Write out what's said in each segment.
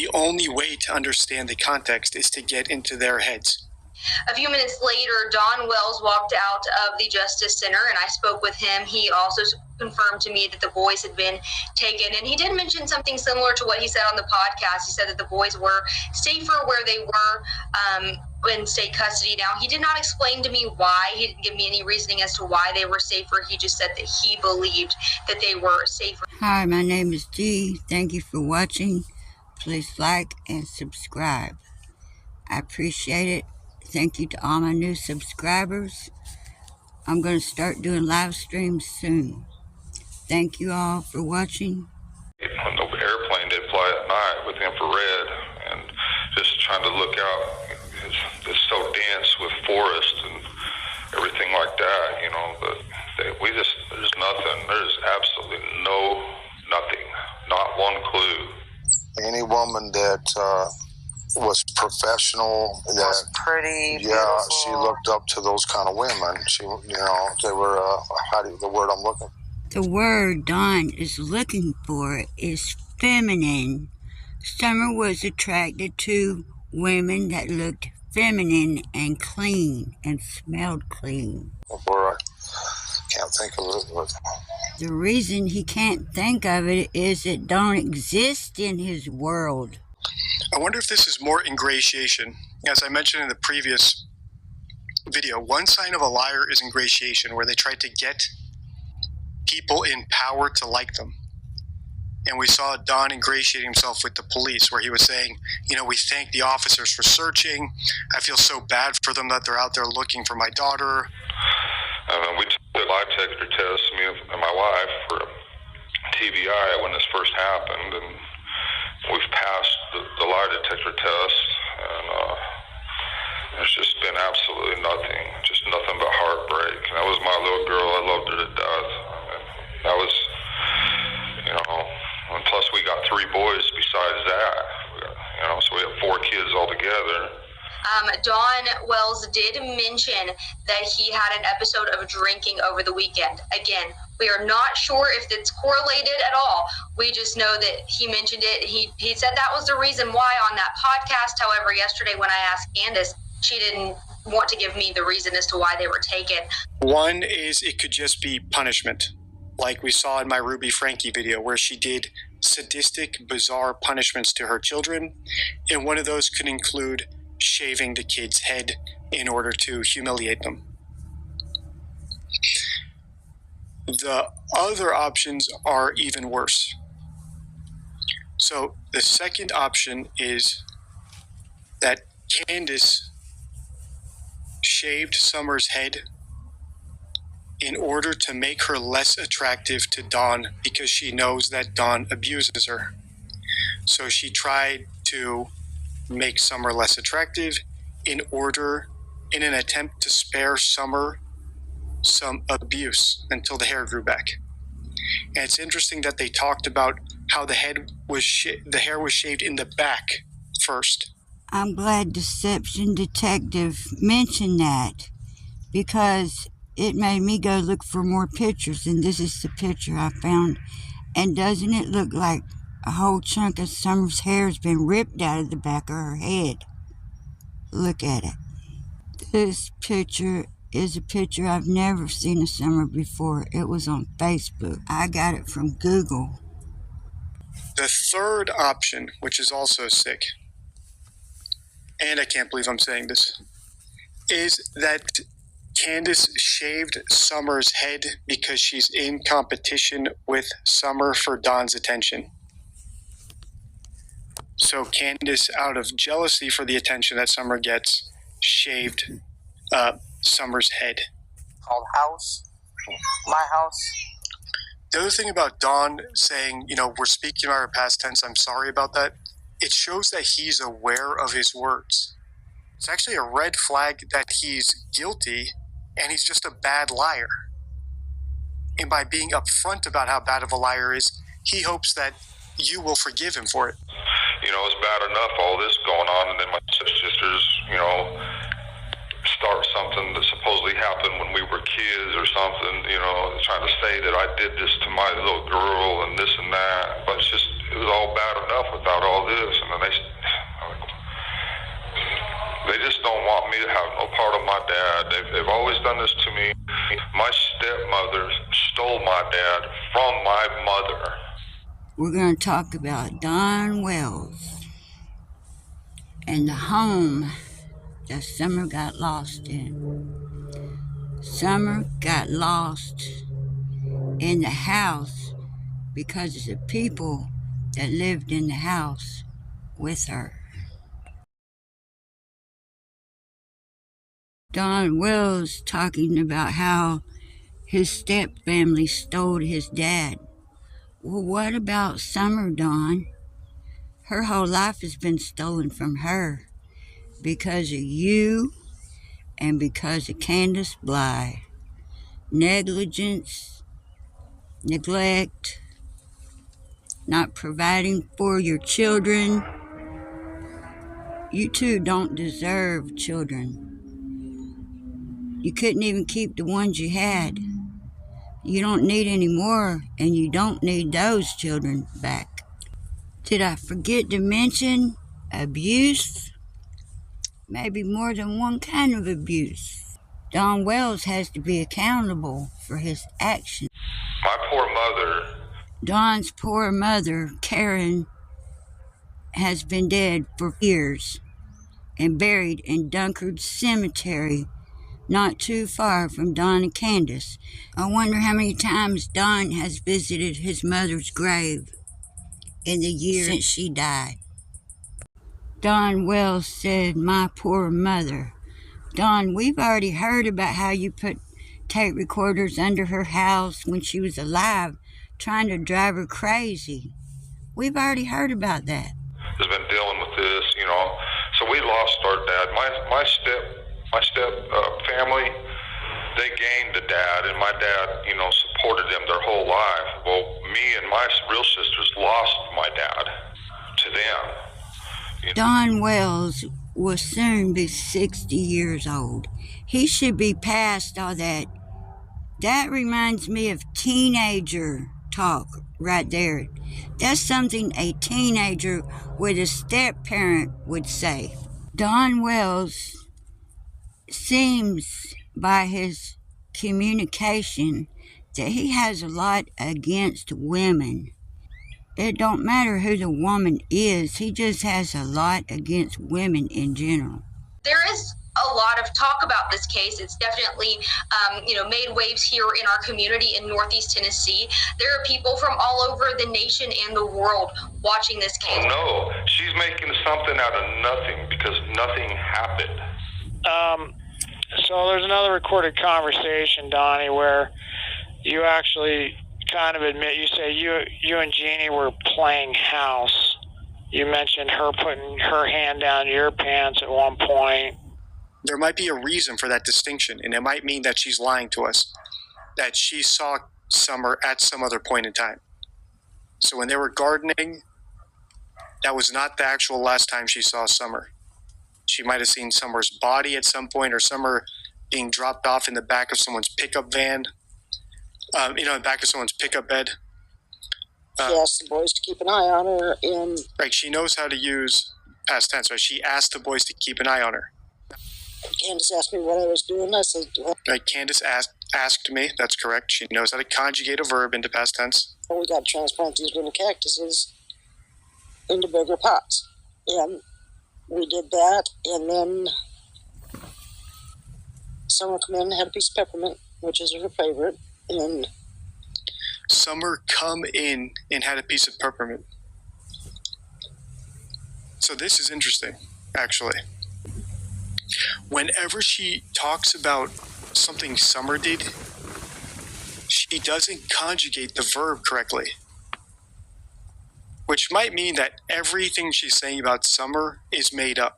the only way to understand the context is to get into their heads. A few minutes later, Don Wells walked out of the Justice Center, and I spoke with him. He also confirmed to me that the boys had been taken, and he did mention something similar to what he said on the podcast. He said that the boys were safer where they were in state custody. Now, he did not explain to me why. He didn't give me any reasoning as to why they were safer. He just said that he believed that they were safer. Hi, my name is Dee. Thank you for watching. Please like and subscribe. I appreciate it. Thank you to all my new subscribers. I'm going to start doing live streams soon. Thank you all for watching. When the airplane did fly at night with infrared and just trying to look out, it's so dense with forest and everything like that, you know, but there's nothing. There's absolutely nothing, not one clue. Any woman that was professional, that was pretty, yeah, beautiful. She looked up to those kind of women. She, you know, they were the word I'm looking. The word Don is looking for is feminine. Summer was attracted to women that looked feminine and clean and smelled clean. Where I can't think of it. But the reason he can't think of it is it don't exist in his world. I wonder if this is more ingratiation. As I mentioned in the previous video, one sign of a liar is ingratiation, where they try to get people in power to like them. And we saw Don ingratiate himself with the police, where he was saying, you know, we thank the officers for searching. I feel so bad for them that they're out there looking for my daughter. We took a lie detector test, me and my wife, for TBI when this first happened, and we've passed the lie detector test, and there's just been absolutely nothing, just nothing but heartbreak. And that was my little girl. I loved her to death. I mean, that was, you know, and plus we got 3 boys besides that, you know, so we have 4 kids altogether. Don Wells did mention that he had an episode of drinking over the weekend. Again, we are not sure if it's correlated at all. We just know that he mentioned it. He said that was the reason why on that podcast. However, yesterday when I asked Candace, she didn't want to give me the reason as to why they were taken. One is it could just be punishment, like we saw in my Ruby Frankie video, where she did sadistic, bizarre punishments to her children. And one of those could include shaving the kid's head in order to humiliate them. The other options are even worse. So the second option is that Candace shaved Summer's head in order to make her less attractive to Don, because she knows that Don abuses her. So she tried to make Summer less attractive in an attempt to spare Summer some abuse until the hair grew back. And it's interesting that they talked about how the hair was shaved in the back first. I'm glad Deception Detective mentioned that, because it made me go look for more pictures, and this is the picture I found. And doesn't it look like a whole chunk of Summer's hair has been ripped out of the back of her head? Look at it. This picture is a picture I've never seen of Summer before. It was on Facebook. I got it from Google. The third option, which is also sick, and I can't believe I'm saying this, is that Candace shaved Summer's head because she's in competition with Summer for Don's attention. So Candace, out of jealousy for the attention that Summer gets, shaved Summer's head. Called House. My House. The other thing about Don saying, you know, we're speaking about our past tense, I'm sorry about that, it shows that he's aware of his words. It's actually a red flag that he's guilty and he's just a bad liar. And by being upfront about how bad of a liar is, he hopes that you will forgive him for it. You know, it's bad enough all this going on, and then my sisters, you know, start something that supposedly happened when we were kids or something, you know, trying to say that I did this to my little girl and this and that. But it was all bad enough without all this. And and they just don't want me to have no part of my dad. They've always done this to me. My stepmother stole my dad from my mother. We're going to talk about Don Wells and the home that Summer got lost in. Summer got lost in the house because of the people that lived in the house with her. Don Wells talking about how his step-family stole his dad. Well, what about Summer, Don? Her whole life has been stolen from her because of you and because of candusbly. Negligence, neglect, not providing for your children. You two don't deserve children. You couldn't even keep the ones you had. You don't need any more, and you don't need those children back. Did I forget to mention abuse? Maybe more than one kind of abuse. Don Wells has to be accountable for his actions. My poor mother. Don's poor mother, Karen, has been dead for years and buried in Dunkard Cemetery, not too far from Don and Candace. I wonder how many times Don has visited his mother's grave in the year since she died. Don Wells said, "My poor mother." Don, we've already heard about how you put tape recorders under her house when she was alive, trying to drive her crazy. We've already heard about that. Has been dealing with this, So we lost our dad. My step family, they gained a dad, and my dad, supported them their whole life. Well, me and my real sisters lost my dad to them. Don Wells will soon be 60 years old. He should be past all that. That reminds me of teenager talk right there. That's something a teenager with a step-parent would say. Don Wells seems, by his communication, that he has a lot against women. It don't matter who the woman is, he just has a lot against women in general. There is a lot of talk about this case. It's definitely, made waves here in our community in Northeast Tennessee. There are people from all over the nation and the world watching this case. Oh, no, she's making something out of nothing because nothing happened. So there's another recorded conversation, Donnie, where you actually kind of admit, you say you and Jeannie were playing house. You mentioned her putting her hand down your pants at one point. There might be a reason for that distinction, and it might mean that she's lying to us, that she saw Summer at some other point in time. So when they were gardening, that was not the actual last time she saw Summer. She might have seen Summer's body at some point, or Summer being dropped off in the back of someone's pickup van, in the back of someone's pickup bed. She asked the boys to keep an eye on her, and right, she knows how to use past tense. Right, she asked the boys to keep an eye on her. Candace asked me what I was doing. I said, right, Candace asked me. That's correct. She knows how to conjugate a verb into past tense. We got to transplant these little cactuses into bigger pots, and we did that. And then someone come in and had a piece of peppermint, which is her favorite, and Summer come in and had a piece of peppermint. So this is interesting, actually. Whenever she talks about something Summer did, she doesn't conjugate the verb correctly, which might mean that everything she's saying about Summer is made up.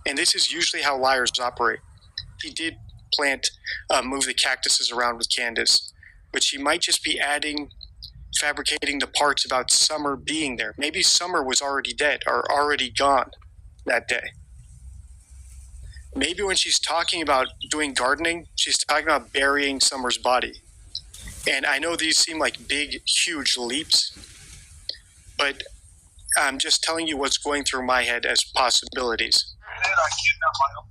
And this is usually how liars operate. She did move the cactuses around with Candace, but she might just be fabricating the parts about Summer being there. Maybe Summer was already dead or already gone that day. Maybe when she's talking about doing gardening, she's talking about burying Summer's body. And I know these seem like big, huge leaps, but I'm just telling you what's going through my head as possibilities. I kidnapped my own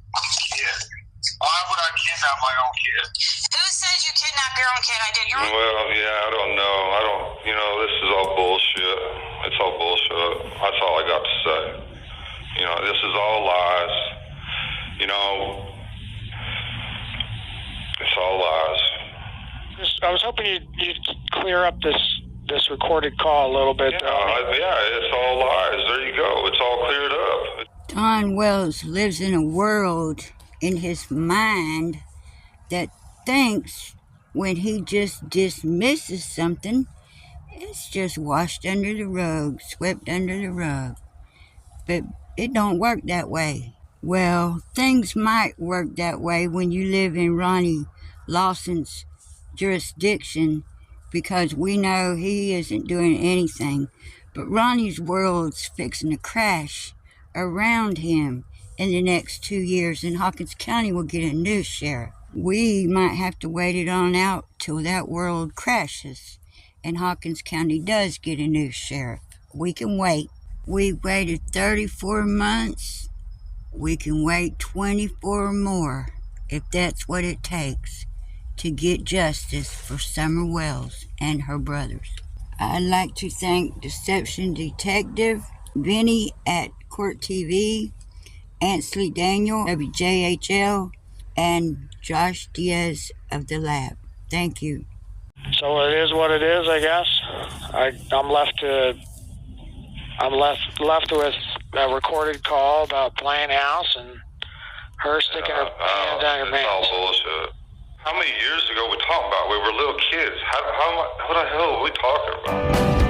kid. Why would I kidnap my own kid? Who said you kidnapped your own kid? I did. Well, yeah, I don't know. This is all bullshit. It's all bullshit. That's all I got to say. This is all lies. It's all lies. I was hoping you'd clear up this recorded call a little bit. It's all lies. There you go. It's all cleared up. Don Wells lives in a world in his mind that thinks when he just dismisses something, it's just washed under the rug, swept under the rug. But it don't work that way. Well, things might work that way when you live in Ronnie Lawson's jurisdiction, because we know he isn't doing anything. But Ronnie's world's fixing to crash around him in the next 2 years, and Hawkins County will get a new sheriff. We might have to wait it on out till that world crashes and Hawkins County does get a new sheriff. We can wait. We waited 34 months. We can wait 24 more if that's what it takes to get justice for Summer Wells and her brothers. I'd like to thank Deception Detective Vinny at Court TV, Anslee Daniel, WJHL, and Josh Diaz of the Lab. Thank you. So it is what it is, I guess. I'm left with a recorded call about playing house and her sticking her hand down your It's all pants. bullshit. How many years ago we talking about? We were little kids. What the hell are we talking about?